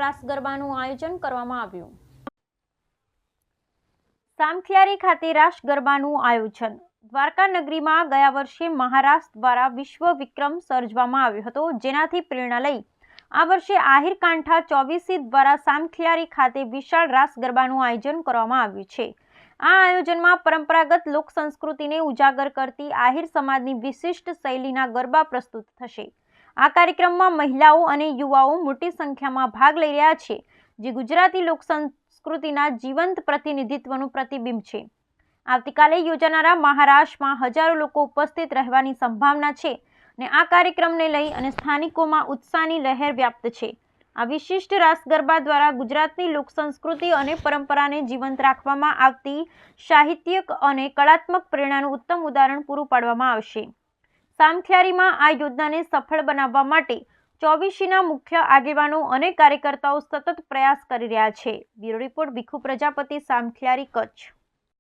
રાસ ગરબાનું આયોજન કરવામાં આવ્યું। સામખિયારી ખાતે રાસ ગરબાનું આયોજન। દ્વારકા નગરીમાં ગયા વર્ષે મહારાષ્ટ્ર દ્વારા વિશ્વ વિક્રમ સર્જવામાં આવ્યો હતો, જેનાથી પ્રેરણા લઈ આ વર્ષે આહિર કાંઠા 24 દ્વારા સામખિયારી ખાતે વિશાળ રાસ ગરબાનું આયોજન કરવામાં આવ્યું છે। આ આયોજનમાં પરંપરાગત લોક સંસ્કૃતિને ઉજાગર કરતી આહિર સમાજની વિશિષ્ટ શૈલીના ગરબા પ્રસ્તુત થશે। આ કાર્યક્રમમાં મહિલાઓ અને યુવાઓ મોટી સંખ્યામાં ભાગ લઈ રહ્યા છે, જે ગુજરાતી લોક સંસ્કૃતિના જીવંત પ્રતિનિધિત્વનું પ્રતિબિંબ છે। આવતીકાલે યોજાનારા મહારાષ્ટ્રમાં હજારો લોકો ઉપસ્થિત રહેવાની સંભાવના છે અને આ કાર્યક્રમને લઈ અને સ્થાનિકોમાં ઉત્સાહની લહેર વ્યાપ્ત છે। આ વિશિષ્ટ રાસ ગરબા દ્વારા ગુજરાતની લોક સંસ્કૃતિ અને પરંપરાને જીવંત રાખવામાં આવતી સાહિત્યિક અને કલાત્મક પ્રેરણાનું ઉત્તમ ઉદાહરણ પૂરું પાડવામાં આવશે। સામખિયારીમાં આ યોજનાને સફળ બનાવવા માટે 24ના મુખ્ય આગેવાનો અને કાર્યકર્તાઓ સતત પ્રયાસ કરી રહ્યા છે। Bureau report Bhikhu Prajapati, Samakhiyari, Kutch.